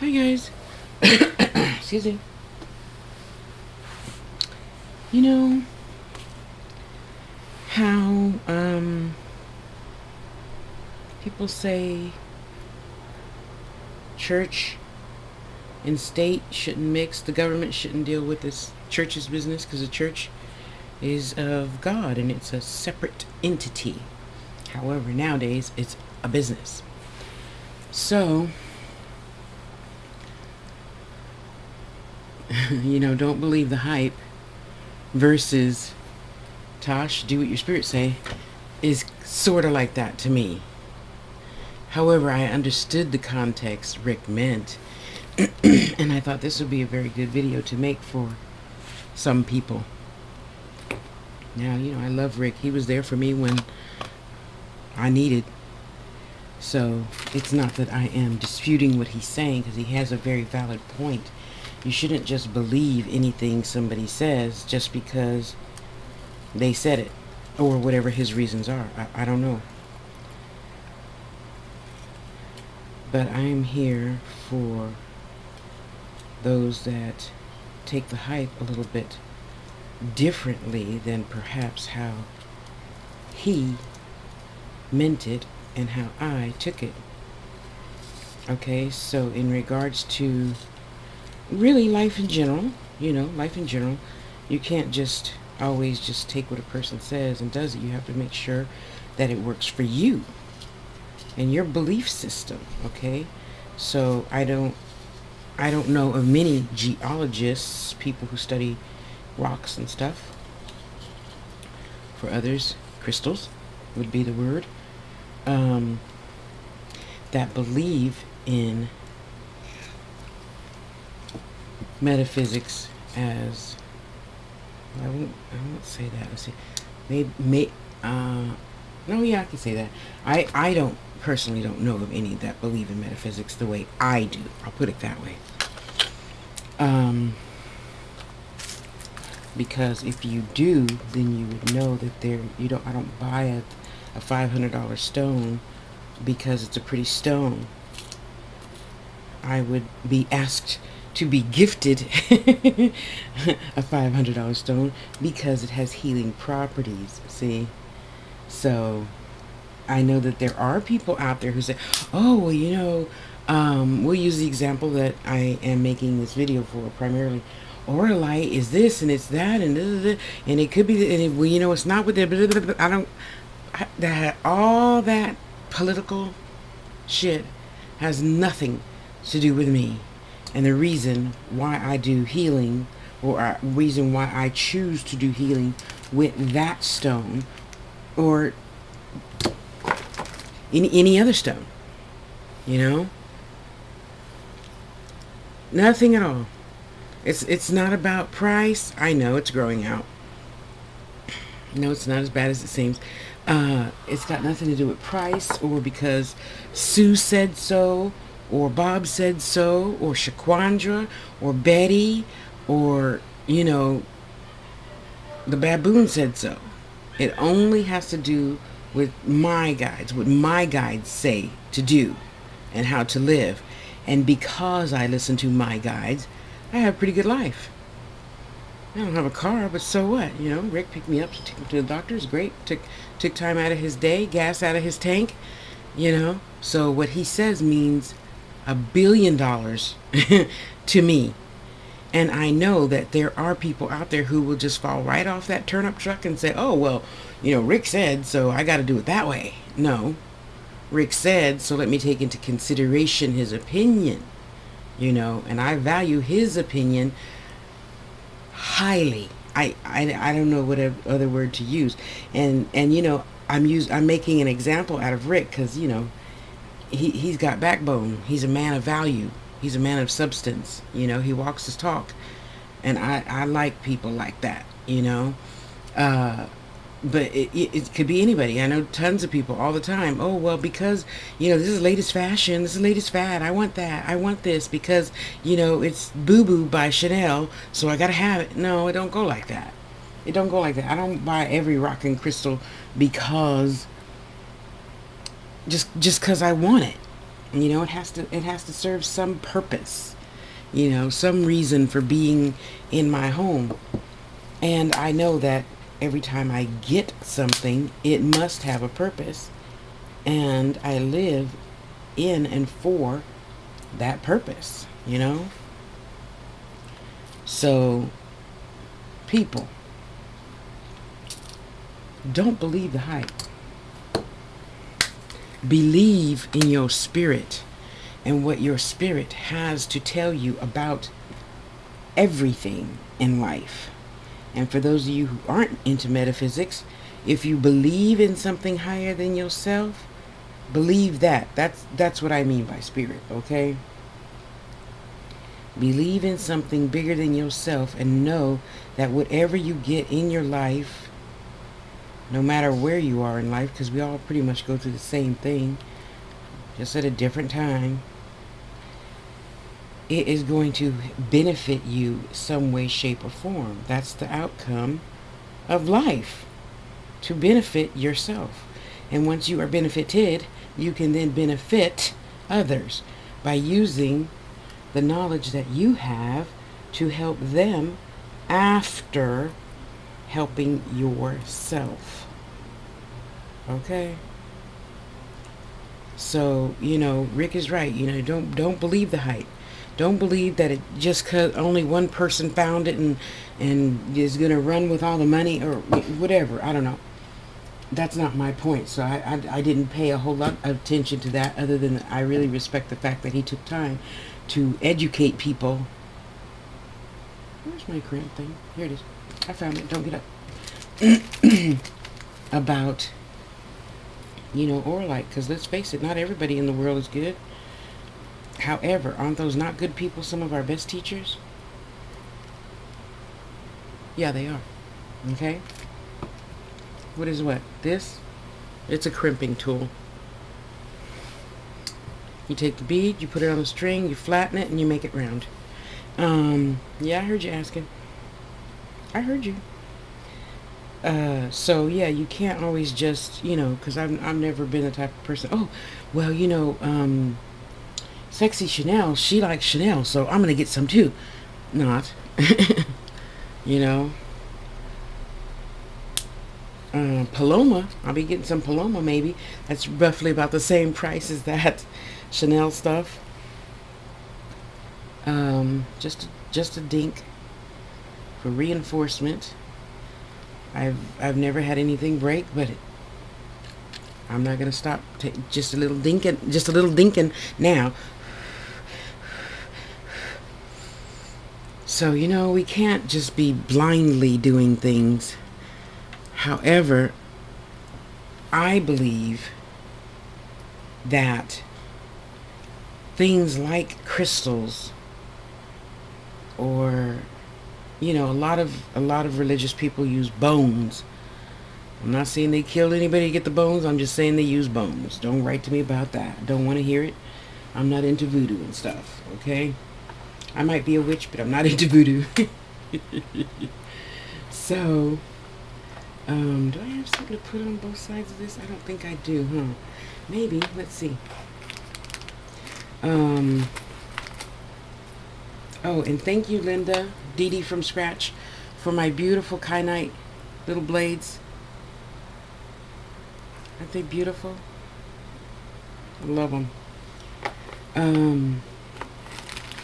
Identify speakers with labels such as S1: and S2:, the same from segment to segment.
S1: Hi guys. Excuse me. You know how people say church and state shouldn't mix, the government shouldn't deal with this church's business because the church is of God and it's a separate entity. However, nowadays it's a business. So, don't believe the hype versus Tosh, do what your spirit say, is sort of like that to me. However, I understood the context Rick meant, and I thought this would be a very good video to make for some people. Now, I love Rick. He was there for me when I needed. So, it's not that I am disputing what he's saying, because he has a very valid point. You shouldn't just believe anything somebody says just because they said it, or whatever his reasons are. I don't know. But I am here for those that take the hype a little bit differently than perhaps how he meant it and how I took it. Okay, so in regards to really life in general, life in general, you can't just always just take what a person says and does it. You have to make sure that it works for you and your belief system. Okay, so I don't know of many geologists, people who study rocks and stuff. For others, crystals would be the word, that believe in metaphysics as, I won't say that. Let's see. No, yeah, I can say that. I personally don't know of any that believe in metaphysics the way I do. I'll put it that way. Because if you do, then you would know that I don't buy a $500 stone because it's a pretty stone. I would be asked to be gifted a $500 stone because it has healing properties, see? So I know that there are people out there who say, oh, well, we'll use the example that I am making this video for primarily. AURALITE is this and it's that and and it could be, it's not with it. All that political shit has nothing to do with me. And the reason why I do healing, or reason why I choose to do healing with that stone, or any other stone, nothing at all. It's not about price. I know it's growing out. No, it's not as bad as it seems. It's got nothing to do with price, or because Sue said so, or Bob said so, or Shaquandra, or Betty, or, the baboon said so. It only has to do with my guides, what my guides say to do and how to live. And because I listen to my guides, I have a pretty good life. I don't have a car, but so what? Rick picked me up to take him to the doctor. It's great. Took time out of his day, gas out of his tank, So what he says means $1 billion to me. And I know that there are people out there who will just fall right off that turnip truck and say, oh, well, Rick said, so I got to do it that way. No, Rick said, so let me take into consideration his opinion, and I value his opinion highly. I don't know what other word to use. And I'm making an example out of Rick because, he's got backbone. He's a man of value. He's a man of substance. He walks his talk. And I like people like that, But it could be anybody. I know tons of people all the time. Oh, well, because, this is latest fashion. This is latest fad. I want that. I want this because, it's Boo Boo by Chanel. So I got to have it. No, it don't go like that. It don't go like that. I don't buy every rock and crystal because just because I want it. You know, it has to serve some purpose, you know, some reason for being in my home. And I know that every time I get something, it must have a purpose. And I live in and for that purpose, you know? So, people, don't believe the hype. Believe in your spirit and what your spirit has to tell you about everything in life. And for those of you who aren't into metaphysics, if you believe in something higher than yourself, believe that. That's what I mean by spirit, okay? Believe in something bigger than yourself and know that whatever you get in your life, no matter where you are in life, because we all pretty much go through the same thing, just at a different time, it is going to benefit you some way, shape, or form. That's the outcome of life, to benefit yourself. And once you are benefited, you can then benefit others by using the knowledge that you have to help them after helping yourself. Okay? So, you know, Rick is right. You know, don't believe the hype. Don't believe that it just cause only one person found it and is gonna run with all the money or whatever. I don't know. That's not my point. So I didn't pay a whole lot of attention to that, other than I really respect the fact that he took time to educate people. Where's my cramp thing? Here it is. I found it. Don't get up. About, you know, AURALITE. Because let's face it, not everybody in the world is good. However, aren't those not good people some of our best teachers? Yeah, they are. Okay? What is what? This? It's a crimping tool. You take the bead, you put it on the string, you flatten it, and you make it round. Yeah, I heard you asking. I heard you. So yeah, you can't always just, you know, because I've never been the type of person. Oh, well, you know, Sexy Chanel, she likes Chanel, so I'm gonna get some too. Not, you know. Paloma, I'll be getting some Paloma maybe. That's roughly about the same price as that Chanel stuff. Just a dink for reinforcement. I've never had anything break, but I'm not gonna stop. Just a little dinking now. So, you know, we can't just be blindly doing things. However, I believe that things like crystals, or, you know, a lot of religious people use bones. I'm not saying they killed anybody to get the bones. I'm just saying they use bones. Don't write to me about that. I don't want to hear it. I'm not into voodoo and stuff, okay? I might be a witch, but I'm not into voodoo. So, do I have something to put on both sides of this? I don't think I do, huh? Maybe. Let's see. Oh, and thank you, Linda, Dee Dee from Scratch, for my beautiful kyanite little blades. Aren't they beautiful? I love them.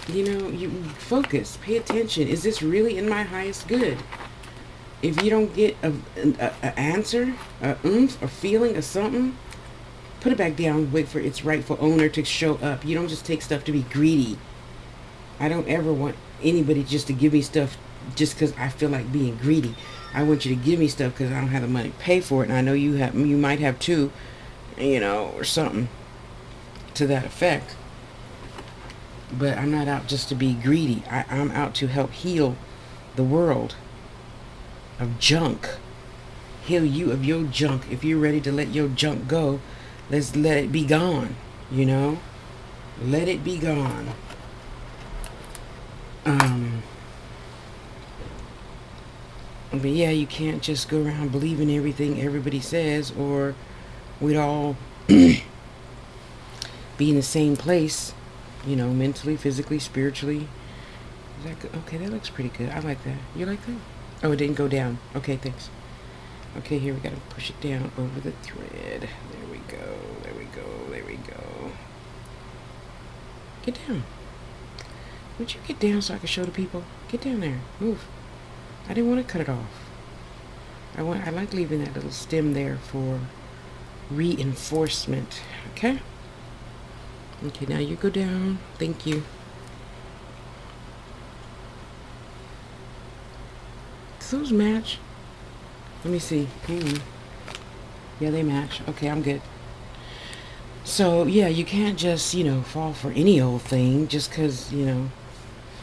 S1: You know, you focus, pay attention. Is this really in my highest good? If you don't get a answer, a oomph, a feeling, or something, put it back down, wait for its rightful owner to show up. You don't just take stuff to be greedy. I don't ever want anybody just to give me stuff just because I feel like being greedy. I want you to give me stuff because I don't have the money to pay for it, and I know you might have too, you know, or something to that effect. But I'm not out just to be greedy. I'm out to help heal the world of junk. Heal you of your junk. If you're ready to let your junk go, let's let it be gone, you know? Let it be gone. But yeah, you can't just go around believing everything everybody says, or we'd all be in the same place, you know, mentally, physically, spiritually. Is that good? Okay, that looks pretty good. I like that. You like that? Oh, it didn't go down. Okay, thanks. Okay, here we gotta push it down over the thread. There we go. There we go. There we go. Get down. Would you get down so I can show the people? Get down there. Move. I didn't want to cut it off. I like leaving that little stem there for reinforcement. Okay? Okay, now you go down. Thank you. Does those match? Let me see. Yeah, they match. Okay, I'm good. So, yeah, you can't just, you know, fall for any old thing just because, you know,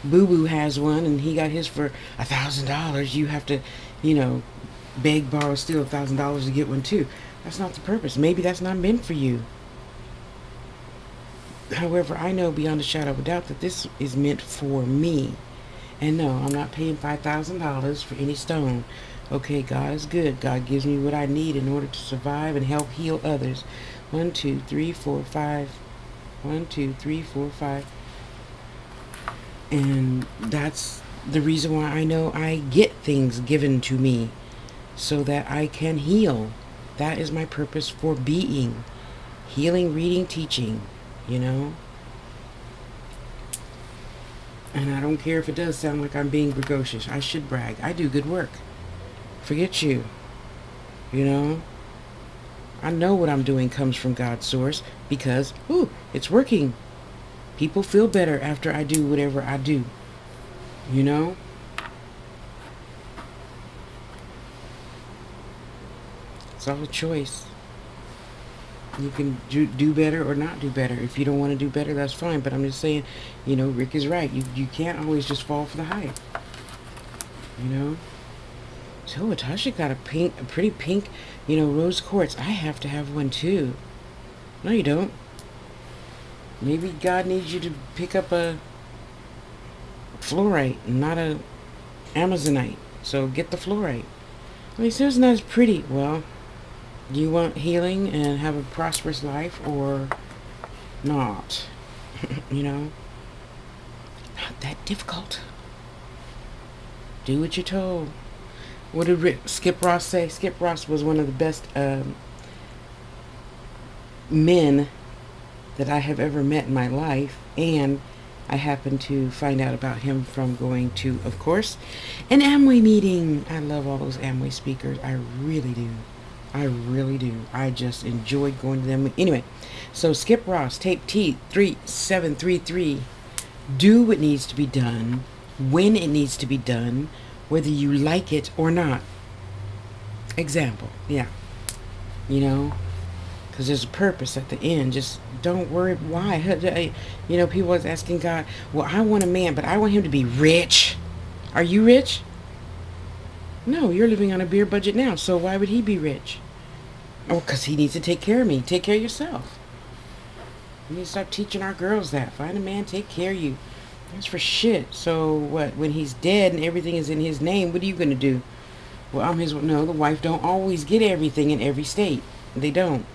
S1: Boo-Boo has one and he got his for $1,000. You have to, you know, beg, borrow, steal $1,000 to get one too. That's not the purpose. Maybe that's not meant for you. However, I know beyond a shadow of a doubt that this is meant for me. And no, I'm not paying $5,000 for any stone. Okay, God is good. God gives me what I need in order to survive and help heal others. 1, 2, 3, 4, 5. 1, 2, 3, 4, 5. And that's the reason why I know I get things given to me so that I can heal. That is my purpose for being. Healing, reading, teaching, you know. And I don't care if it does sound like I'm being braggadocious. I should brag. I do good work. Forget you. You know. I know what I'm doing comes from God's source because, it's working. People feel better after I do whatever I do. You know? It's all a choice. You can do better or not do better. If you don't want to do better, that's fine. But I'm just saying, you know, Rick is right. You can't always just fall for the hype. You know? So Tasha got a pretty pink, you know, rose quartz. I have to have one too. No, you don't. Maybe God needs you to pick up a fluorite, not a Amazonite. So get the fluorite. I mean, so it's not as pretty. Well, do you want healing and have a prosperous life or not? You know? Not that difficult. Do what you're told. What did Skip Ross say? Skip Ross was one of the best men that I have ever met in my life, and I happened to find out about him from going to, of course, an Amway meeting. I love all those Amway speakers. I really do. I really do. I just enjoyed going to them. Anyway, so Skip Ross, tape T3733. Do what needs to be done, when it needs to be done, whether you like it or not. Example, yeah. You know, because there's a purpose at the end. Just don't worry why. You know, people always asking God, well, I want a man, but I want him to be rich. Are you rich? No, you're living on a beer budget now, so why would he be rich? Oh, because he needs to take care of me. Take care of yourself. We need to start teaching our girls that. Find a man, take care of you. That's for shit. So what, when he's dead and everything is in his name, what are you going to do? Well, I'm his... No, the wife don't always get everything in every state. They don't.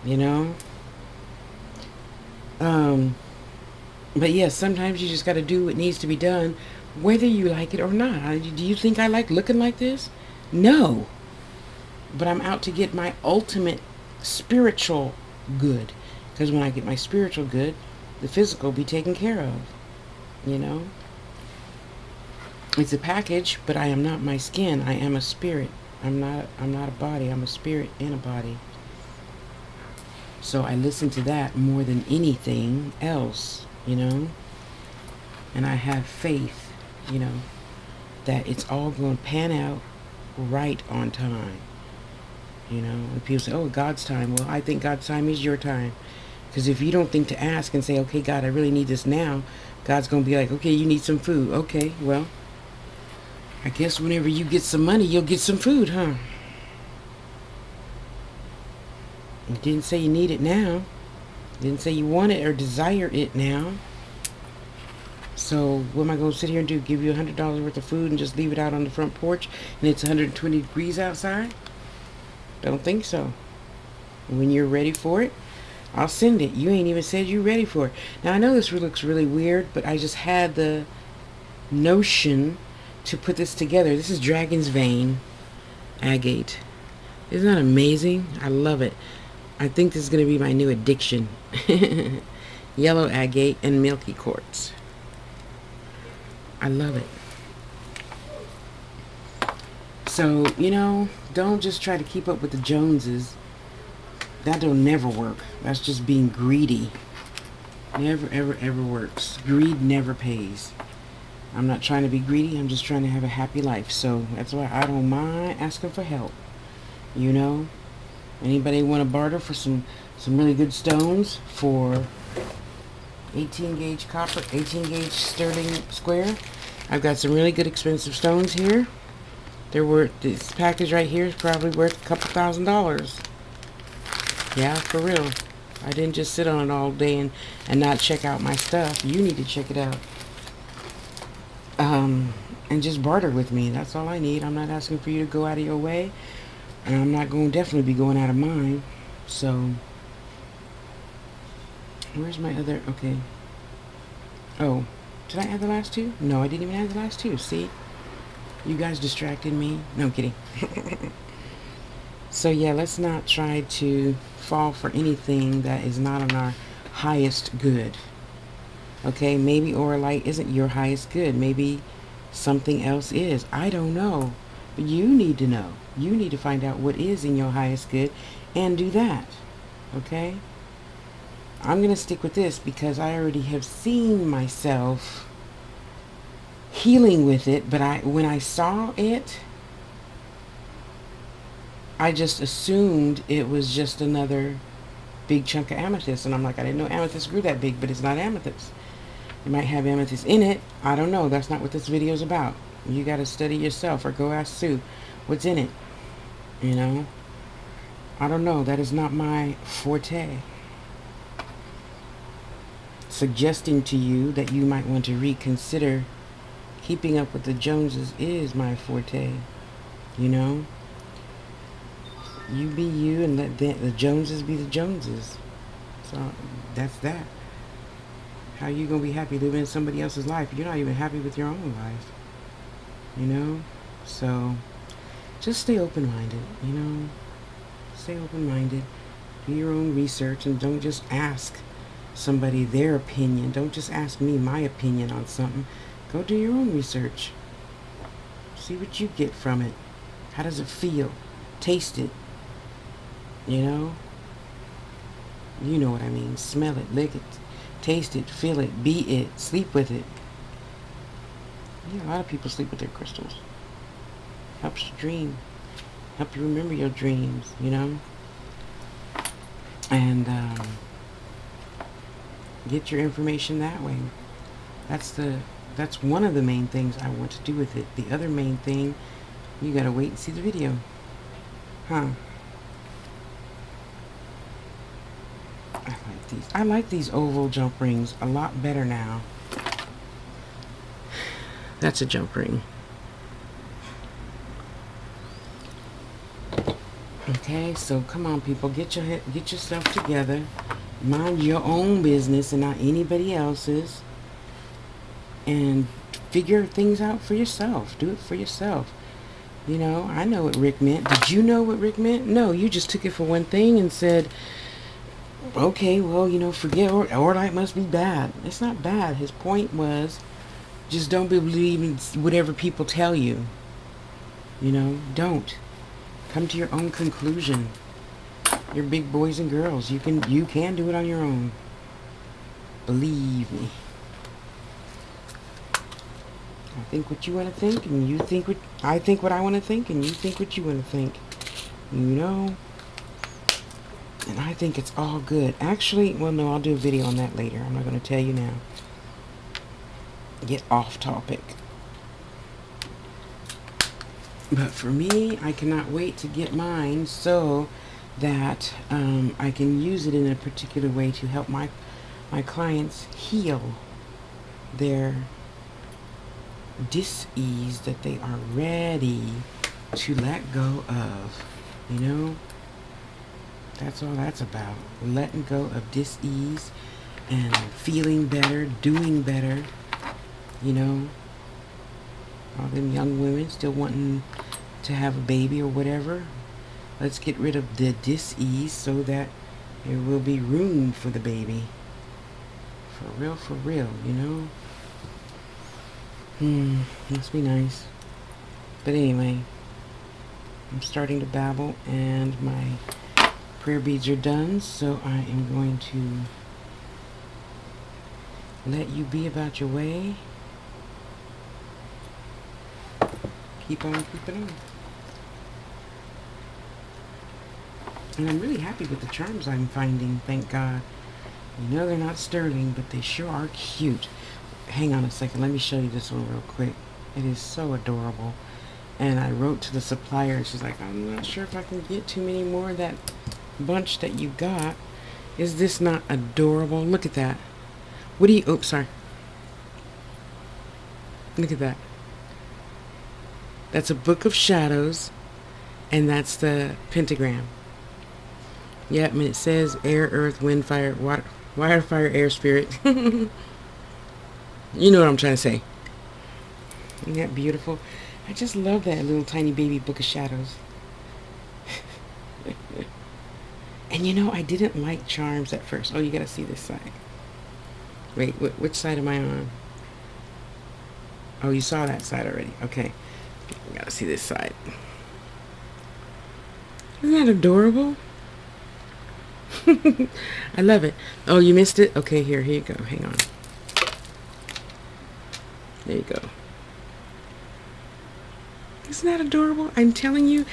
S1: You know? But yes, sometimes you just got to do what needs to be done, whether you like it or not. Do you think I like looking like this? No. But I'm out to get my ultimate spiritual good. Because when I get my spiritual good, the physical will be taken care of. You know? It's a package, but I am not my skin. I am a spirit. I'm not a body. I'm a spirit in a body. So I listen to that more than anything else, you know? And I have faith, you know, that it's all going to pan out right on time. You know, when people say, oh, God's time. Well, I think God's time is your time. Because if you don't think to ask and say, okay, God, I really need this now, God's going to be like, okay, you need some food. Okay, well, I guess whenever you get some money, you'll get some food, huh? You didn't say you need it now. Didn't say you want it or desire it now. So what am I going to sit here and do? Give you $100 worth of food and just leave it out on the front porch and it's 120 degrees outside? Don't think so. When you're ready for it, I'll send it. You ain't even said you ready for it. Now I know this looks really weird, but I just had the notion to put this together. This is Dragon's Vein agate. Isn't that amazing? I love it. I think this is going to be my new addiction. Yellow agate and milky quartz. I love it. So, you know, don't just try to keep up with the Joneses. That don't never work. That's just being greedy. Never, ever, ever works. Greed never pays. I'm not trying to be greedy. I'm just trying to have a happy life. So that's why I don't mind asking for help. You know? Anybody want to barter for some really good stones for 18 gauge copper, 18 gauge sterling square? I've got some really good expensive stones here. This package right here is probably worth a couple $1,000s. Yeah, for real. I didn't just sit on it all day and not check out my stuff. You need to check it out. And just barter with me. That's all I need. I'm not asking for you to go out of your way. And I'm not going to definitely be going out of mine. So, where's my other, okay. Oh, did I add the last two? No, I didn't even add the last two. See? You guys distracted me. No, I'm kidding. So yeah, let's not try to fall for anything that is not on our highest good. Okay, maybe AURALITE isn't your highest good. Maybe something else is. I don't know. But you need to know. You need to find out what is in your highest good and do that. Okay? I'm going to stick with this because I already have seen myself healing with it, but when I saw it, I just assumed it was just another big chunk of amethyst, and I'm like, I didn't know amethyst grew that big, but it's not amethyst. It might have amethyst in it. I don't know. That's not what this video is about. You got to study yourself or go ask Sue what's in it. You know? I don't know. That is not my forte. Suggesting to you that you might want to reconsider keeping up with the Joneses is my forte. You know? You be you and let the Joneses be the Joneses. So that's that. How you gonna be happy living in somebody else's life? You're not even happy with your own life. You know? So just stay open-minded, you know? Stay open-minded. Do your own research and don't just ask somebody their opinion. Don't just ask me my opinion on something. Go do your own research. See what you get from it. How does it feel? Taste it. You know? You know what I mean. Smell it, lick it, taste it, feel it, be it, sleep with it. Yeah, a lot of people sleep with their crystals. Helps you dream. Help you remember your dreams, you know? And get your information that way. That's one of the main things I want to do with it. The other main thing, you gotta wait and see the video. Huh. I like these oval jump rings a lot better now. That's a jump ring. Okay, so come on, people, get yourself together. Mind your own business and not anybody else's. And figure things out for yourself. Do it for yourself. You know, I know what Rick meant. Did you know what Rick meant? No, you just took it for one thing and said, okay, well, you know, forget AURALITE must be bad. It's not bad. His point was, just don't believe in whatever people tell you. You know, don't. Come to your own conclusion. You're big boys and girls. You can do it on your own. Believe me. I think what you want to think, and you think what I think what I want to think, and you think what you want to think. You know? And I think it's all good. Actually, well, no, I'll do a video on that later. I'm not going to tell you now. Get off topic. But for me, I cannot wait to get mine so that I can use it in a particular way to help my clients heal their dis-ease that they are ready to let go of. You know? That's all that's about. Letting go of dis-ease and feeling better, doing better. You know, all them young women still wanting to have a baby or whatever. Let's get rid of the dis-ease so that there will be room for the baby. For real, you know? Must be nice. But anyway, I'm starting to babble and my prayer beads are done, so I am going to let you be about your way. Keep on keeping on. And I'm really happy with the charms I'm finding, thank God. You know they're not sterling, but they sure are cute. Hang on a second, let me show you this one real quick. It is so adorable. And I wrote to the supplier, and she's like, I'm not sure if I can get too many more of that bunch that you got. Is this not adorable? Look at that. What do you, oops, sorry. Look at that. That's a book of shadows, and that's the pentagram. Yep, and it says air, earth, wind, fire, water, fire, air, spirit. You know what I'm trying to say. Isn't that beautiful? I just love that little tiny baby book of shadows. And you know, I didn't like charms at first. Oh, you gotta see this side. Wait, which side am I on? Oh, you saw that side already. Okay. You gotta see this side. Isn't that adorable? I love it. Oh, you missed it? Okay, here you go. Hang on. There you go. Isn't that adorable? I'm telling you,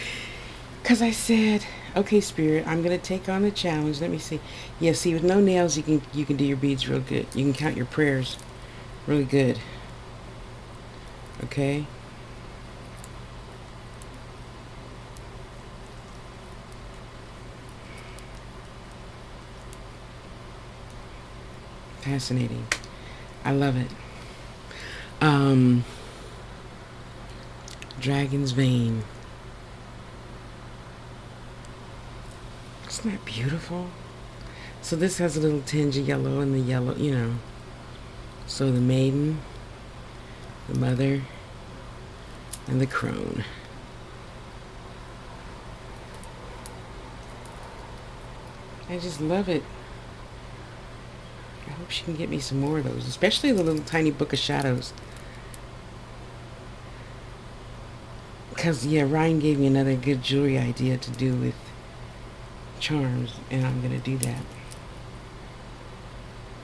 S1: because I said, okay, Spirit, I'm going to take on the challenge. Let me see. Yeah, see, with no nails, you can do your beads real good. You can count your prayers really good. Okay? Fascinating. I love it. Dragon's Vein. Isn't that beautiful? So this has a little tinge of yellow and the yellow, you know. So the maiden, the mother, and the crone. I just love it. I hope she can get me some more of those, especially the little tiny book of shadows. Because, yeah, Ryan gave me another good jewelry idea to do with charms, and I'm going to do that.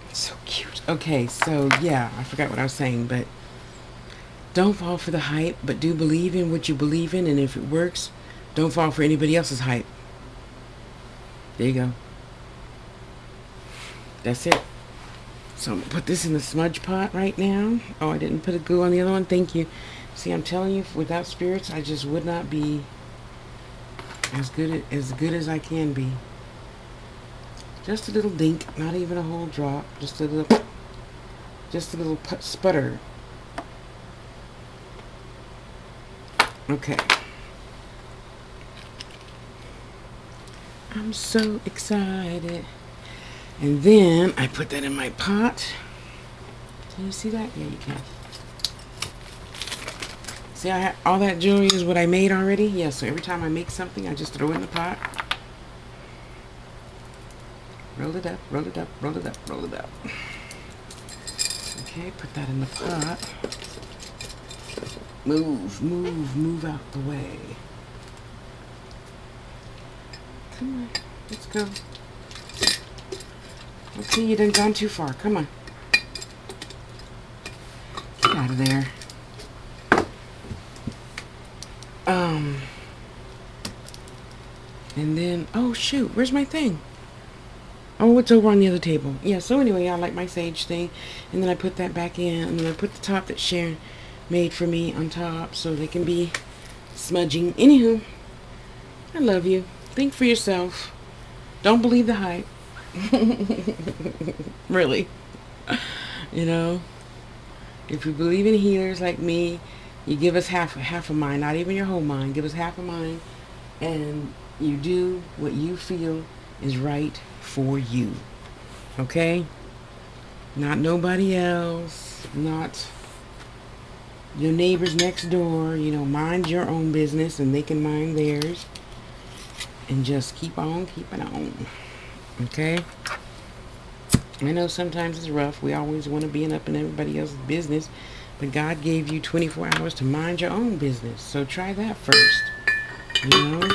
S1: It's so cute. Okay, so, yeah, I forgot what I was saying, but don't fall for the hype, but do believe in what you believe in, and if it works, don't fall for anybody else's hype. There you go. That's it. So I'm going to put this in the smudge pot right now. Oh, I didn't put a glue on the other one. Thank you. See, I'm telling you, without spirits, I just would not be as good as I can be. Just a little dink, not even a whole drop. Just a little sputter. Okay. I'm so excited. And then I put that in my pot. Can you see that? Yeah, you can. See, all that jewelry is what I made already. Yeah, so every time I make something, I just throw it in the pot. Roll it up, roll it up, roll it up, roll it up. Okay, put that in the pot. Move out the way. Come on, let's go. Okay, you done gone too far. Come on. Get out of there. And then, oh shoot, where's my thing? Oh, it's over on the other table. Yeah, so anyway, I like my sage thing. And then I put that back in. And then I put the top that Sharon made for me on top so they can be smudging. Anywho, I love you. Think for yourself. Don't believe the hype. Really. You know, if you believe in healers like me, you give us half a mind, not even your whole mind. Give us half a mind, and you do what you feel is right for you. Okay? Not nobody else. Not your neighbors next door. You know, mind your own business and they can mind theirs. And just keep on keeping on. Okay? I know sometimes it's rough. We always want to be up in everybody else's business. But God gave you 24 hours to mind your own business. So try that first. You know?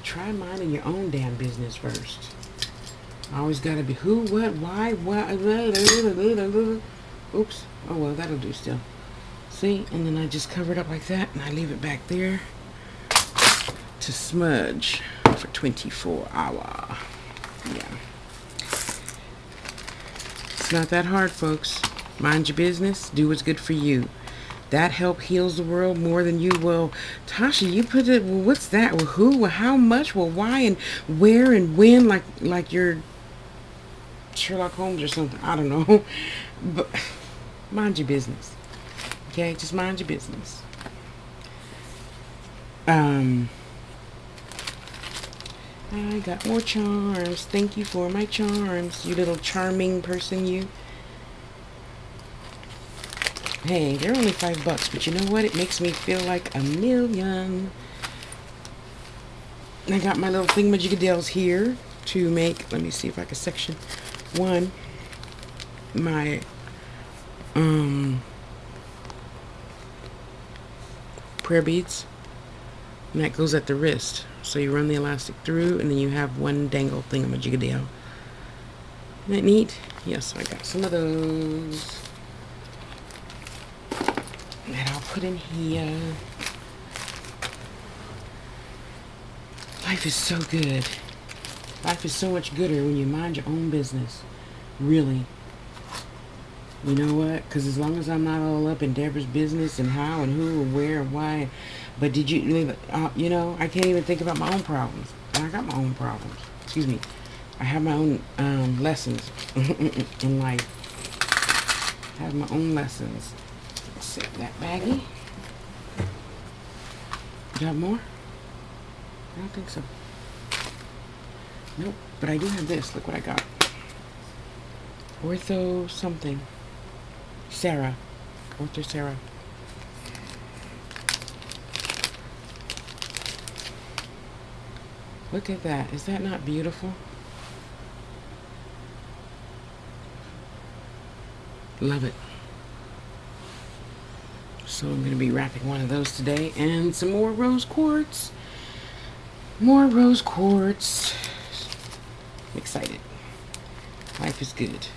S1: Try minding your own damn business first. Always gotta be who, what, why, what. Oops. Oh well, that'll do still. See? And then I just cover it up like that. And I leave it back there to smudge for 24 hours. Yeah. It's not that hard, folks. Mind your business. Do what's good for you. That help heals the world more than you will. Tasha, you put it, well, what's that? Well, who? Well, how much? Well, why and where and when? Like you're Sherlock Holmes or something. I don't know. But mind your business. Okay? Just mind your business. I got more charms. Thank you for my charms, you little charming person, you. Hey, they're only $5, but you know what? It makes me feel like $1,000,000. I got my little thingamajigadales here to make. Let me see if I can section one. My prayer beads, and that goes at the wrist. So you run the elastic through, and then you have one dangle thingamajigadale. Isn't that neat? Yes, I got some of those. And I'll put in here. Life is so good. Life is so much gooder when you mind your own business. Really. You know what? Because as long as I'm not all up in Deborah's business and how and who and where and why. But did you leave it? You know, I can't even think about my own problems. And I got my own problems. Excuse me. I have my own lessons in life. I have my own lessons. Set that baggie. You have more? I don't think so. Nope. But I do have this. Look what I got. Ortho something. Sarah. Ortho Sarah. Look at that. Is that not beautiful? Love it. So I'm going to be wrapping one of those today. And some more rose quartz. More rose quartz. I'm excited. Life is good.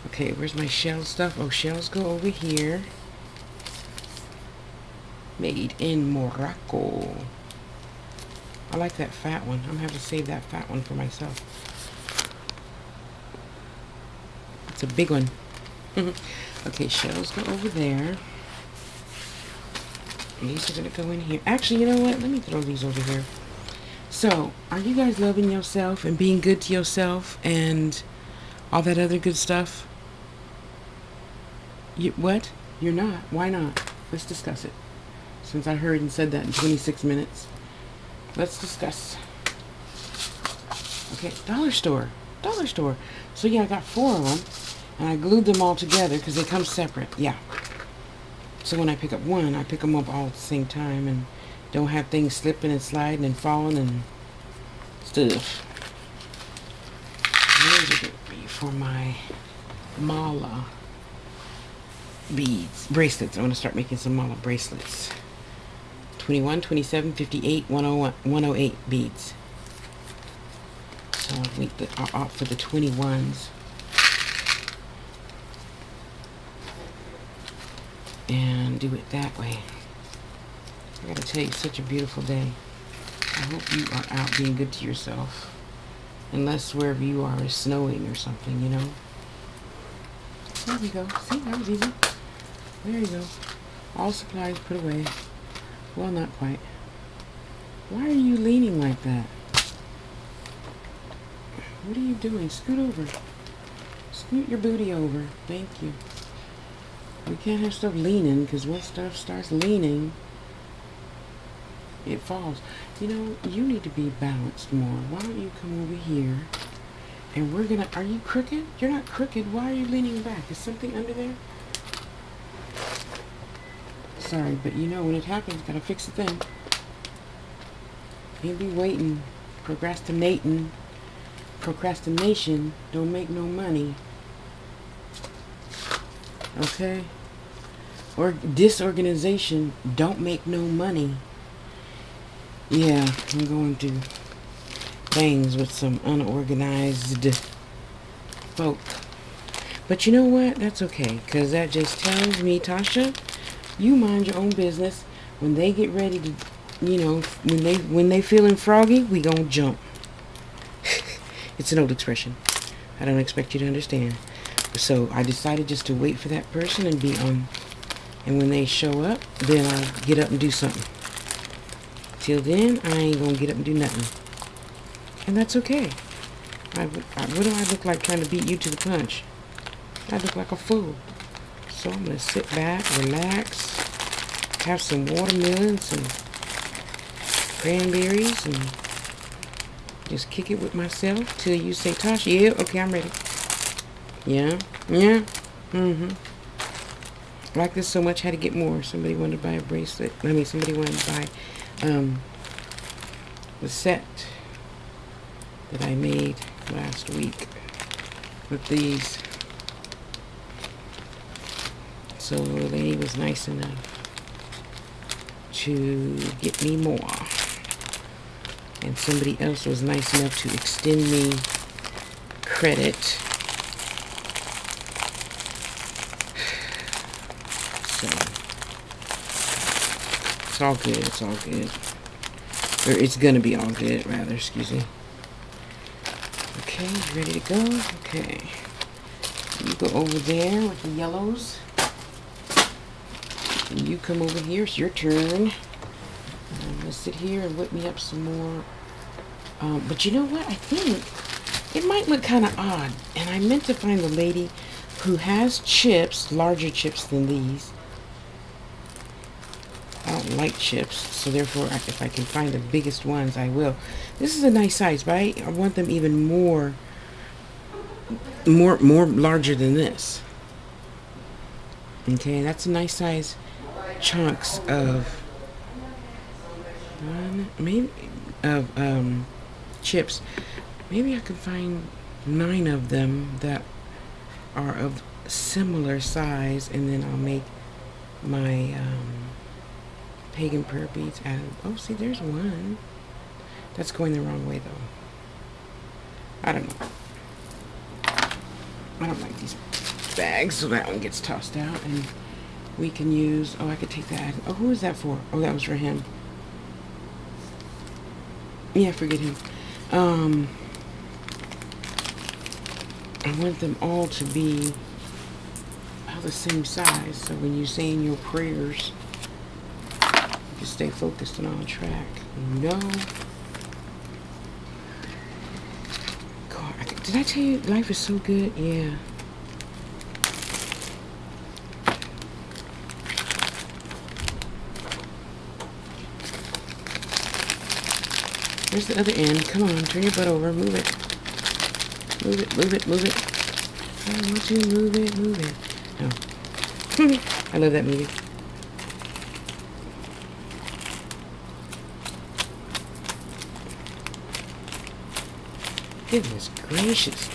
S1: Okay, where's my shell stuff? Oh, shells go over here. Made in Morocco. I like that fat one. I'm going to have to save that fat one for myself. It's a big one. Okay, shells go over there. These are going to go in here. Actually, you know what? Let me throw these over here. So, are you guys loving yourself and being good to yourself and all that other good stuff? What? You're not? Why not? Let's discuss it. Since I heard and said that in 26 minutes. Let's discuss. Okay, dollar store. Dollar store. So yeah, I got 4 of them. And I glued them all together because they come separate. Yeah. So when I pick up one, I pick them up all at the same time and don't have things slipping and sliding and falling and stuff. These are going to be for my mala beads. Bracelets. I want to start making some mala bracelets. 21, 27, 58, 101, 108 beads. So I'll opt for the 21s. And do it that way. I gotta tell you, it's such a beautiful day. I hope you are out being good to yourself. Unless wherever you are is snowing or something, you know. There we go. See, that was easy. There you go. All supplies put away. Well, not quite. Why are you leaning like that? What are you doing? Scoot over. Scoot your booty over. Thank you. We can't have stuff leaning, because once stuff starts leaning, it falls. You know, you need to be balanced more. Why don't you come over here and we're gonna, are you crooked? You're not crooked. Why are you leaning back? Is something under there? Sorry, but you know when it happens, gotta fix the thing. You'll be waiting, procrastinating. Procrastination don't make no money. Okay? Or disorganization don't make no money. Yeah, I'm going through things with some unorganized folk. But you know what? That's okay, because that just tells me, Tasha, you mind your own business. When they get ready to, you know, when they feeling froggy, we gonna jump. It's an old expression. I don't expect you to understand. So I decided just to wait for that person and be on. And when they show up, then I'll get up and do something. Till then, I ain't gonna get up and do nothing. And that's okay. What do I look like trying to beat you to the punch? I look like a fool. So I'm gonna sit back, relax, have some watermelon, some cranberries, and just kick it with myself till you say, Tasha, yeah, okay, I'm ready. Yeah, yeah, I like this so much, had to get more. Somebody wanted to buy a bracelet. Somebody wanted to buy the set that I made last week with these. So the lady was nice enough to get me more. And somebody else was nice enough to extend me credit. So it's all good, it's all good. Or it's gonna be all good, rather, excuse me. Okay, ready to go? Okay. You go over there with the yellows. And you come over here, it's your turn. I'm gonna sit here and whip me up some more. But you know what? I think it might look kind of odd. And I meant to find the lady who has chips, larger chips than these. I don't like chips, so therefore, if I can find the biggest ones, I will. This is a nice size, but I want them even more larger than this. Okay, that's a nice size chunks of chips. Maybe I can find 9 of them that are of similar size, and then I'll make my pagan prayer beads out of. Oh, see, there's one. That's going the wrong way, though. I don't know. I don't like these bags, so that one gets tossed out, and we can use. Oh, I could take that. Oh, who is that for? Oh, that was for him. Yeah, forget him. I want them all to be all the same size, so when you're saying your prayers, you can stay focused and on track. No. God, did I tell you life is so good? Yeah. Where's the other end? Come on, turn your butt over. Move it. Move it, move it, move it. I want you to move it, move it. No. I love that movie. Goodness gracious.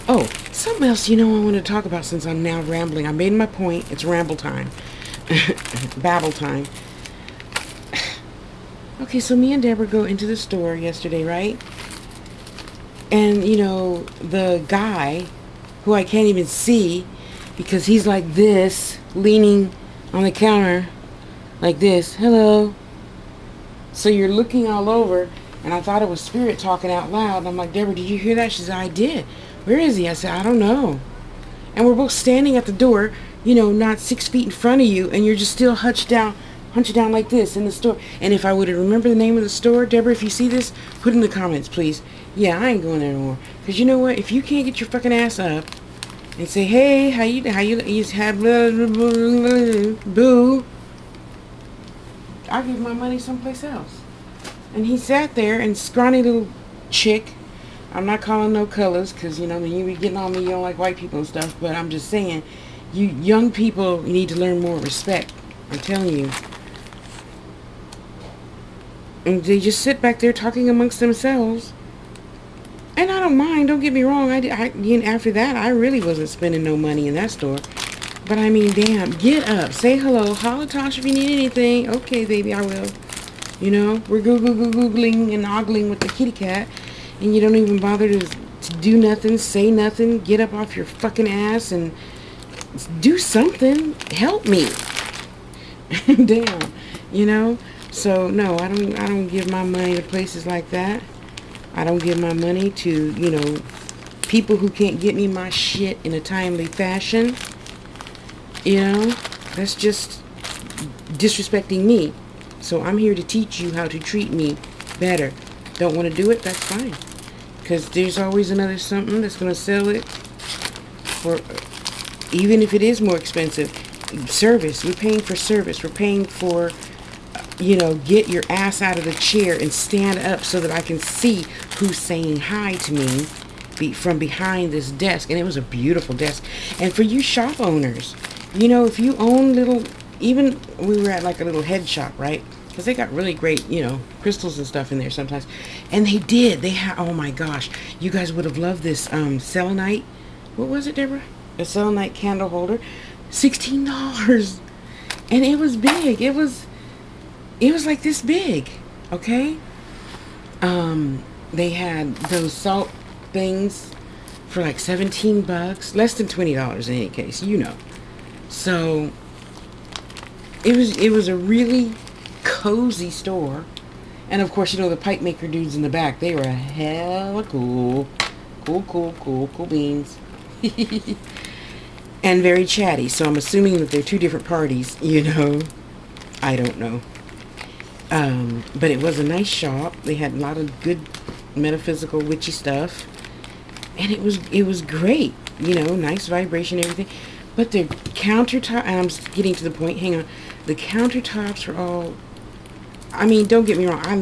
S1: Oh, something else, I want to talk about since I'm now rambling. I made my point. It's ramble time. Babble time. Okay, so me and Deborah go into the store yesterday, right? And, the guy, who I can't even see, because he's like this, leaning on the counter, like this. Hello. So you're looking all over, and I thought it was Spirit talking out loud. And I'm like, Deborah, did you hear that? She said, I did. Where is he? I said, I don't know. And we're both standing at the door, not 6 feet in front of you, and you're just still hunched down like this in the store. And if I would have remembered the name of the store, Deborah, if you see this, put in the comments, please. Yeah, I ain't going there anymore. Because you know what? If you can't get your fucking ass up and say, hey, how you have blah, blah, blah, blah, boo. I'll give my money someplace else. And he sat there, and scrawny little chick, I'm not calling no colors, because, you know, when you be getting on me, you don't like white people and stuff, but I'm just saying, you young people need to learn more respect. I'm telling you. And they just sit back there talking amongst themselves. And I don't mind, don't get me wrong. After that, I really wasn't spending no money in that store. But I mean, damn, get up, say hello, holler Tosh if you need anything. Okay, baby, I will. You know, we're googling and ogling with the kitty cat, and you don't even bother to do nothing, say nothing, get up off your fucking ass and do something. Help me. Damn, you know. So no, I don't give my money to places like that. I don't give my money to, you know, people who can't get me my shit in a timely fashion. You know, that's just disrespecting me. So I'm here to teach you how to treat me better. Don't want to do it? That's fine. Because there's always another something that's going to sell it for, even if it is more expensive. Service. We're paying for service. We're paying for, you know, get your ass out of the chair and stand up so that I can see who's saying hi to me from behind this desk. And it was a beautiful desk. And for you shop owners, you know, if you own little, even we were at like a little head shop, right? Because they got really great, you know, crystals and stuff in there sometimes. And they had, oh my gosh, you guys would have loved this selenite. What was it, Deborah? A selenite candle holder. $16. And it was big. It was like this big, okay? They had those salt things for like $17, less than $20 in any case, you know. So it was a really cozy store. And of course, you know, the pipe maker dudes in the back, they were hella cool beans. And very chatty. So I'm assuming that they're two different parties, you know. I don't know. But it was a nice shop. They had a lot of good metaphysical witchy stuff. And it was great. You know, nice vibration, everything. But the countertop, and I'm getting to the point, hang on. The countertops are all, I mean, don't get me wrong. I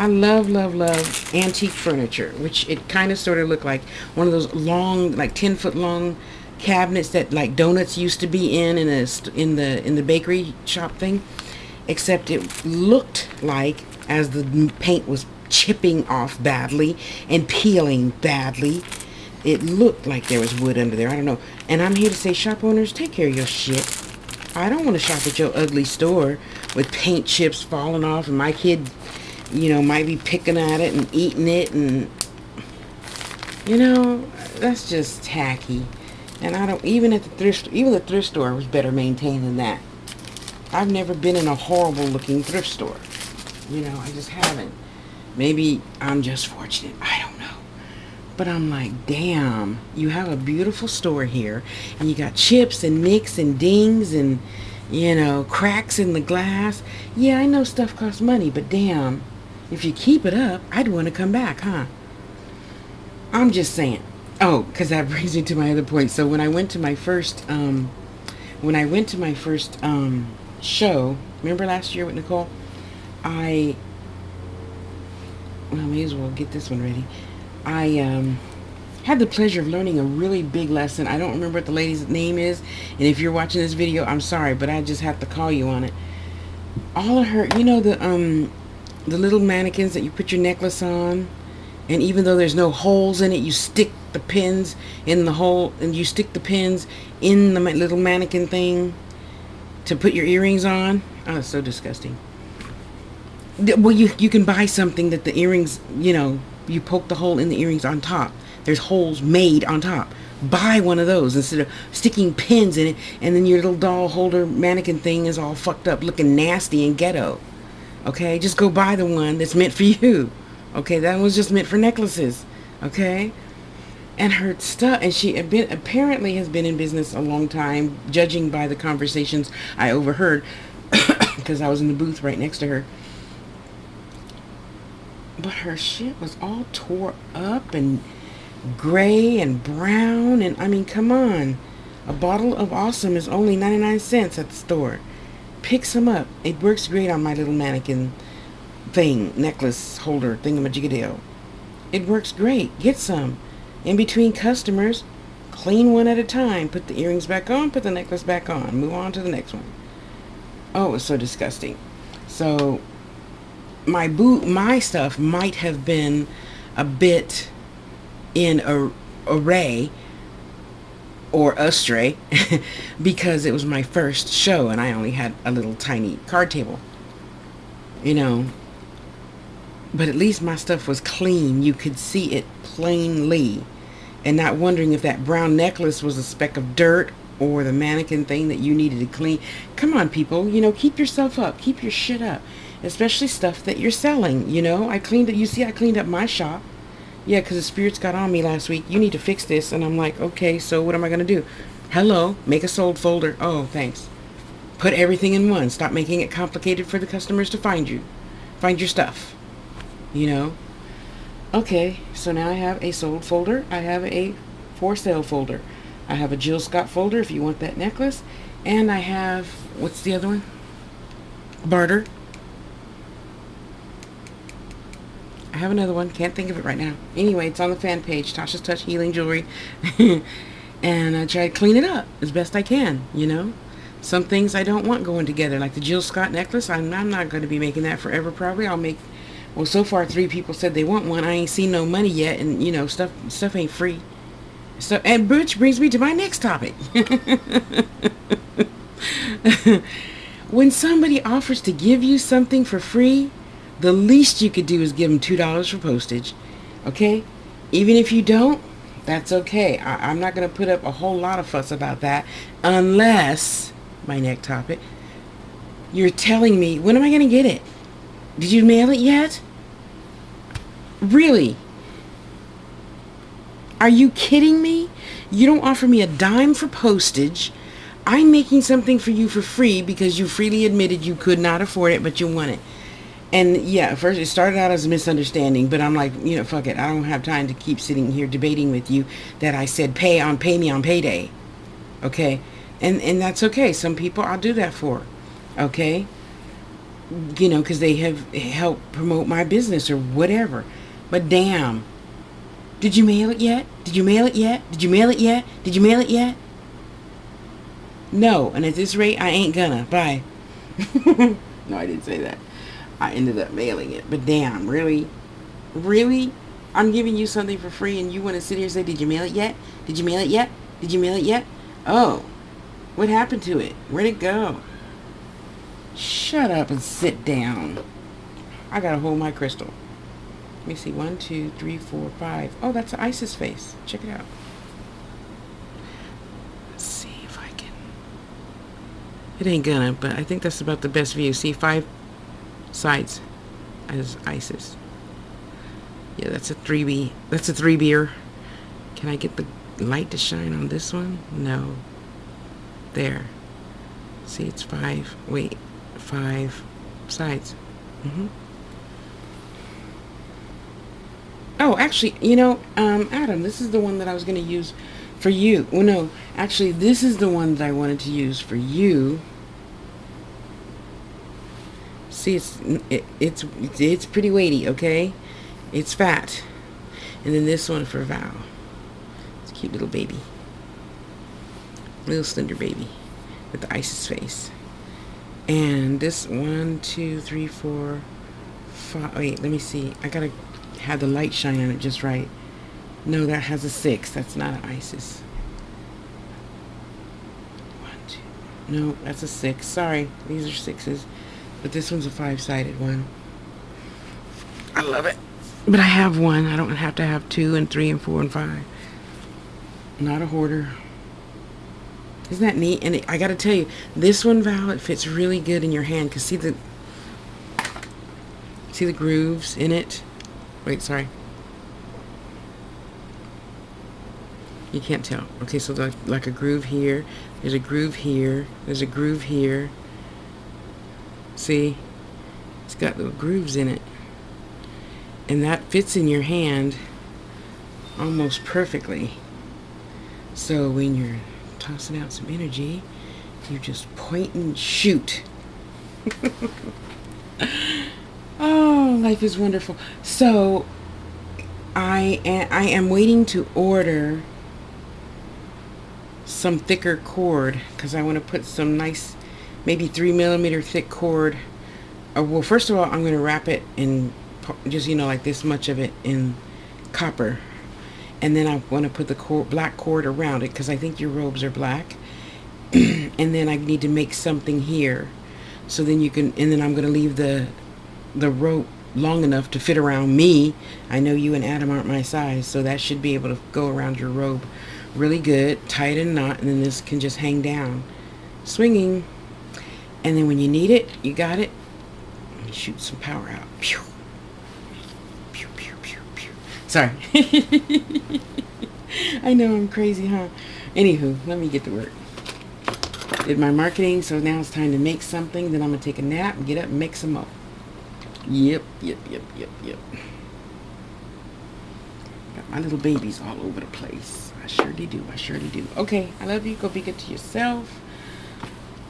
S1: love antique furniture, which it kind of sort of looked like one of those long, like 10-foot long cabinets that like donuts used to be in the bakery shop thing. Except it looked like, as the paint was chipping off badly and peeling badly, it looked like there was wood under there. I don't know. And I'm here to say, shop owners, take care of your shit. I don't want to shop at your ugly store with paint chips falling off and my kid, you know, might be picking at it and eating it, and, you know, that's just tacky. And I don't, even the thrift store was better maintained than that. I've never been in a horrible looking thrift store. You know, I just haven't. Maybe I'm just fortunate. I don't know. But I'm like, damn, you have a beautiful store here, and you got chips and nicks and dings and, you know, cracks in the glass. Yeah, I know stuff costs money, but damn, if you keep it up, I'd want to come back, huh? I'm just saying. Oh, because that brings me to my other point. So when I went to my first, show, remember last year with Nicole? Well, may as well get this one ready. I had the pleasure of learning a really big lesson. I don't remember what the lady's name is, and if you're watching this video, I'm sorry, but I just have to call you on it. All of her, you know, the little mannequins that you put your necklace on, and even though there's no holes in it, you stick the pins in the hole, and you stick the pins in the little mannequin thing to put your earrings on. Oh, it's so disgusting. Well, you can buy something that the earrings, you know, you poke the hole in the earrings on top. There's holes made on top. Buy one of those instead of sticking pins in it, and then your little doll holder mannequin thing is all fucked up, looking nasty and ghetto. Okay, just go buy the one that's meant for you. Okay, that one's just meant for necklaces. Okay, and her stuff, and she apparently has been in business a long time, judging by the conversations I overheard, because I was in the booth right next to her. But her shit was all tore up and gray and brown, and I mean, come on. A bottle of Awesome is only 99 cents at the store. pick some up. It works great on my little mannequin thing, necklace holder, thingamajiggadale. It works great. Get some. In between customers, clean one at a time. Put the earrings back on, put the necklace back on. Move on to the next one. Oh, it's so disgusting. So my stuff might have been a bit in array or astray because it was my first show and I only had a little tiny card table, you know. But at least my stuff was clean. You could see it plainly, and not wondering if that brown necklace was a speck of dirt or the mannequin thing that you needed to clean. Come on, people, you know, keep yourself up, keep your shit up, especially stuff that you're selling. You know, I cleaned it. You see, I cleaned up my shop. Yeah, because the spirits got on me last week. You need to fix this. And I'm like, okay, so what am I going to do? Hello, make a sold folder. Oh, thanks. Put everything in one. Stop making it complicated for the customers to find you. Find your stuff. You know? Okay, so now I have a sold folder. I have a for sale folder. I have a Jill Scott folder if you want that necklace. And I have, what's the other one? Barter. I have another one. Can't think of it right now. Anyway, it's on the fan page, Tasha's Touch Healing Jewelry. And I try to clean it up as best I can, you know. Some things I don't want going together, like the Jill Scott necklace. I'm not going to be making that forever, probably. I'll make, well, so far 3 people said they want one. I ain't seen no money yet, and, you know, stuff ain't free. So, and which brings me to my next topic. When somebody offers to give you something for free, the least you could do is give them $2 for postage. Okay? Even if you don't, that's okay. I'm not going to put up a whole lot of fuss about that unless, my next topic, you're telling me, when am I going to get it? Did you mail it yet? Really? Are you kidding me? You don't offer me a dime for postage. I'm making something for you for free because you freely admitted you could not afford it, but you want it. And yeah, first it started out as a misunderstanding, but I'm like, you know, fuck it. I don't have time to keep sitting here debating with you that I said pay me on payday. Okay? And that's okay. Some people I'll do that for. Okay? You know, because they have helped promote my business or whatever. But damn. Did you mail it yet? Did you mail it yet? Did you mail it yet? Did you mail it yet? No. And at this rate, I ain't gonna. Bye. No, I didn't say that. I ended up mailing it. But damn, really? Really? I'm giving you something for free and you want to sit here and say, did you mail it yet? Did you mail it yet? Did you mail it yet? Oh, what happened to it? Where'd it go? Shut up and sit down. I gotta hold my crystal. Let me see. 1, 2, 3, 4, 5. Oh, that's an Isis face. Check it out. Let's see if I can. It ain't gonna, but I think that's about the best view. See, 5 sides as Isis. Yeah, that's a 3B. That's a 3B'er. Can I get the light to shine on this one? No. There. See, it's 5. Wait, 5 sides. Oh, actually, you know, Adam, this is the one that I was going to use for you. Well, no, actually, this is the one that I wanted to use for you. See, it's pretty weighty, okay? It's fat. And then this one for Val. It's a cute little baby. Little slender baby with the Isis face. And this 1, 2, 3, 4, 5. Wait, let me see. I gotta have the light shine on it just right. No, that has a 6. That's not an Isis. 1, 2. No, that's a 6. Sorry, these are 6s. But this one's a 5-sided one. I love it. But I have one. I don't have to have 2 and 3 and 4 and 5. Not a hoarder. Isn't that neat? And I gotta tell you, this one, Val, it fits really good in your hand. Cause see the grooves in it? Wait, sorry. You can't tell. Okay, so like a groove here. There's a groove here. There's a groove here. See? It's got little grooves in it. And that fits in your hand almost perfectly. So when you're tossing out some energy, you just point and shoot. Oh, life is wonderful. So I am waiting to order some thicker cord because I want to put some nice, maybe 3 millimeter thick cord. Well, first of all, I'm going to wrap it in just, like this much of it in copper. And then I want to put the black cord around it because I think your robes are black. And then I need to make something here. So then you can, and then I'm going to leave the rope long enough to fit around me. I know you and Adam aren't my size, so that should be able to go around your robe really good, tie it in a knot, and then this can just hang down, swinging. And then when you need it, you got it. Shoot some power out. Pew. Pew, pew, pew, pew. Sorry. I know I'm crazy, huh? Anywho, let me get to work. Did my marketing, so now it's time to make something. Then I'm going to take a nap and get up and make some more. Yep. Got my little babies all over the place. I surely do. Okay, I love you. Go be good to yourself.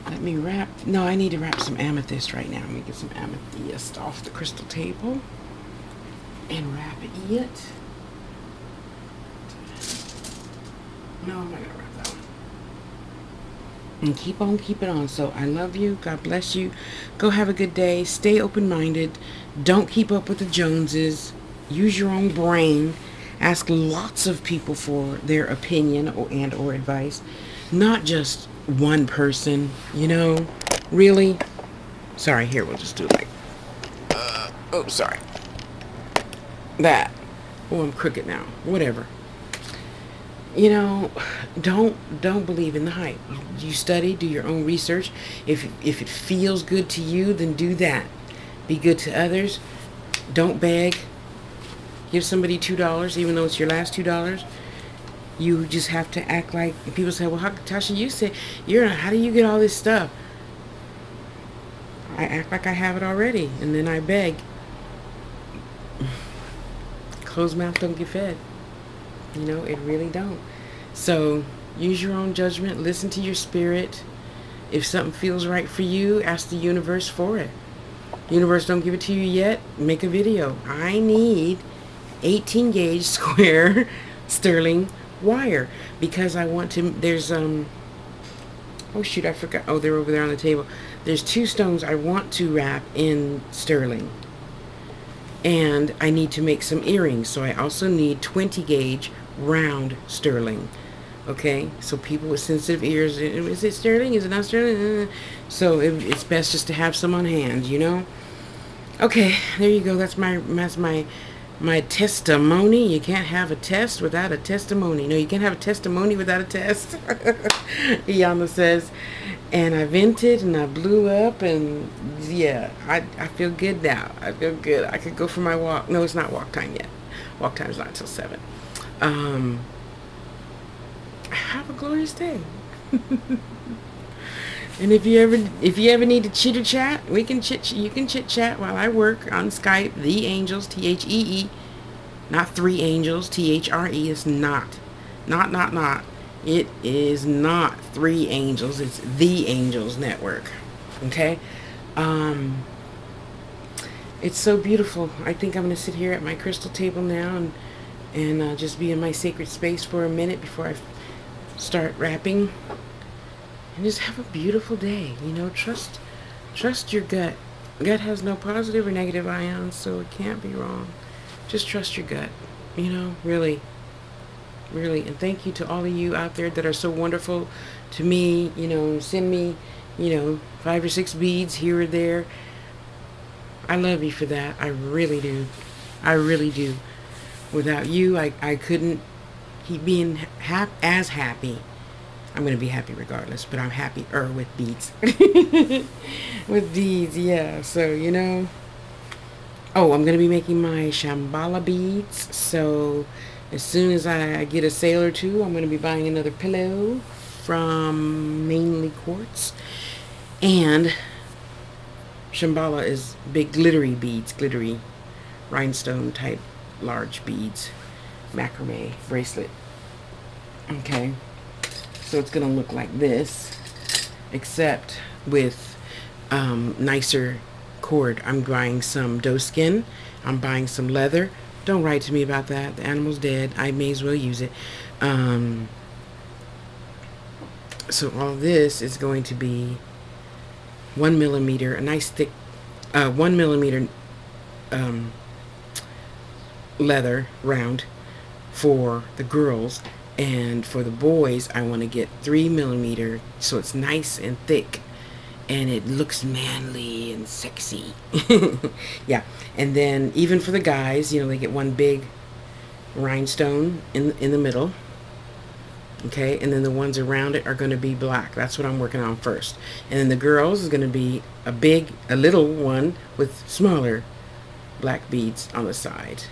S1: Let me wrap. No, I need to wrap some amethyst right now. Let me get some amethyst off the crystal table and wrap it. No, I'm not going to wrap that one. And keep on keeping on. So I love you. God bless you. Go have a good day. Stay open-minded. Don't keep up with the Joneses. Use your own brain. Ask lots of people for their opinion or advice. Not just one person, really. Sorry, here, we'll just do it like, oh, sorry. That. Oh, I'm crooked now. Whatever. Don't believe in the hype. You study, do your own research. If it feels good to you, then do that. Be good to others. Don't beg. Give somebody $2, even though it's your last $2. You just have to act like, people say, well, Tasha, you say, how do you get all this stuff? I act like I have it already, and then I beg. Closed mouth don't get fed. It really don't. So use your own judgment. Listen to your spirit. If something feels right for you, ask the universe for it. Universe don't give it to you yet, make a video. I need 18 gauge square sterling wire because I want to, there's oh shoot, I forgot. Oh, they're over there on the table. There's 2 stones I want to wrap in sterling. And I need to make some earrings, so I also need 20 gauge round sterling. Okay, so people with sensitive ears, is it sterling? Is it not sterling? So it's best just to have some on hand, Okay, there you go. That's my testimony. You can't have a test without a testimony. No, you can't have a testimony without a test. Iyama says. And I vented and I blew up, and yeah, I feel good now. I feel good. I could go for my walk. No, it's not walk time yet. Walk time is not until 7. Have a glorious day. And if you ever need to chitter chat, you can chit chat while I work on Skype. The Angels, THEE, not 3 Angels, THRE. It's not. It is not 3 Angels. It's the Angels Network. Okay. It's so beautiful. I think I'm gonna sit here at my crystal table now and just be in my sacred space for a minute before I start wrapping. And just have a beautiful day. Trust your gut. Gut has no positive or negative ions, so it can't be wrong. Just trust your gut. Really. And thank you to all of you out there that are so wonderful to me. Send me, 5 or 6 beads here or there. I love you for that. I really do. Without you, I couldn't keep being as happy. I'm going to be happy regardless, but I'm happier with beads. With beads, yeah. So, Oh, I'm going to be making my Shambhala beads. So, as soon as I get a sale or 2, I'm going to be buying another pillow from Mainly Quartz. And Shambhala is big glittery beads, glittery rhinestone type large beads. Macrame bracelet. Okay. So it's going to look like this, except with nicer cord. I'm buying some doe skin. I'm buying some leather. Don't write to me about that. The animal's dead. I may as well use it. So all this is going to be 1 millimeter, a nice thick 1 millimeter leather round for the girls, and for the boys I want to get 3 millimeter so it's nice and thick and it looks manly and sexy. Yeah, and then even for the guys, you know, they get one big rhinestone in the middle. Okay, and then the ones around it are going to be black. That's what I'm working on first. And then the girls is going to be a little one with smaller black beads on the side.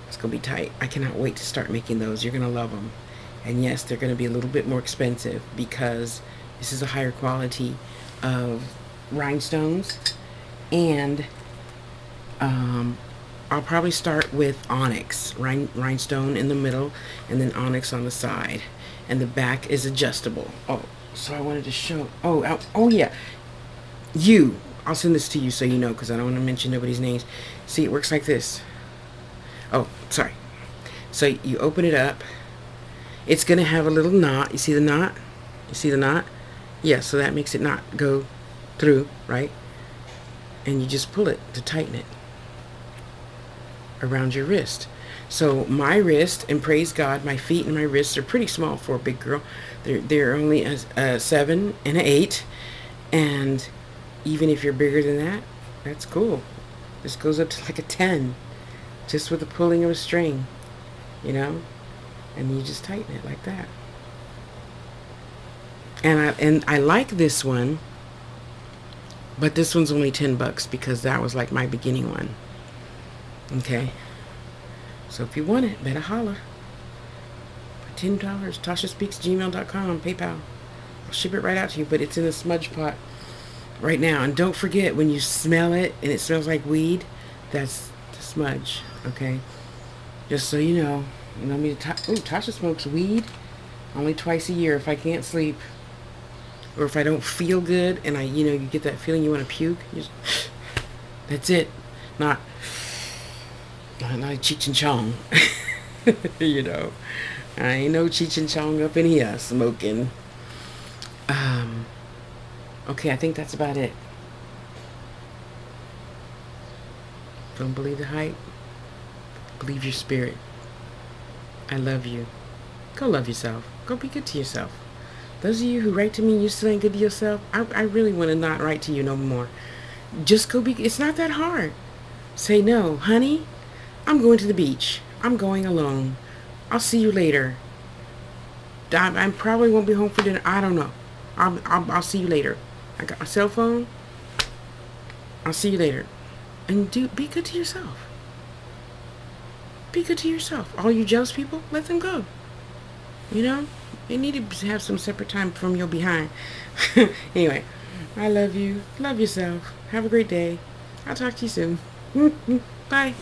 S1: It's going to be tight. I cannot wait to start making those. You're going to love them. And yes, they're going to be a little bit more expensive because this is a higher quality of rhinestones. And I'll probably start with onyx, rhinestone in the middle, and then onyx on the side. And the back is adjustable. Oh, so I wanted to show. Oh yeah. I'll send this to you so you know, because I don't want to mention nobody's names. See, it works like this. Oh, sorry. So you open it up. It's going to have a little knot. You see the knot? You see the knot? Yeah, so that makes it not go through, right? And you just pull it to tighten it around your wrist. So my wrist, and praise God, my feet and my wrists are pretty small for a big girl. They're only a 7 and an 8, and even if you're bigger than that, that's cool. This goes up to like a 10, just with the pulling of a string, you know, and you just tighten it like that. And I like this one, but this one's only $10 because that was like my beginning one. Okay, so if you want it, better holler. For $10, TashaSpeaksGmail.com, PayPal. I'll ship it right out to you, but it's in a smudge pot right now. And don't forget, when you smell it and it smells like weed, that's the smudge. Okay, just so you know. You know me to Tasha smokes weed only twice a year if I can't sleep, or if I don't feel good, and you get that feeling you want to puke. That's it. Not Cheech and Chong. You know, I ain't no Cheech and Chong up in here smoking. Okay, I think that's about it. Don't believe the hype. Believe your spirit. I love you. Go love yourself. Go be good to yourself. Those of you who write to me, you still ain't good to yourself, I really want to not write to you no more. Just go be. It's not that hard. Say, no, honey, I'm going to the beach. I'm going alone. I'll see you later. I probably won't be home for dinner. I don't know. I'll see you later. I got my cell phone. I'll see you later. And be good to yourself. Be good to yourself. All you jealous people, let them go. You know, they need to have some separate time from your behind. Anyway, I love you. Love yourself. Have a great day. I'll talk to you soon. Bye.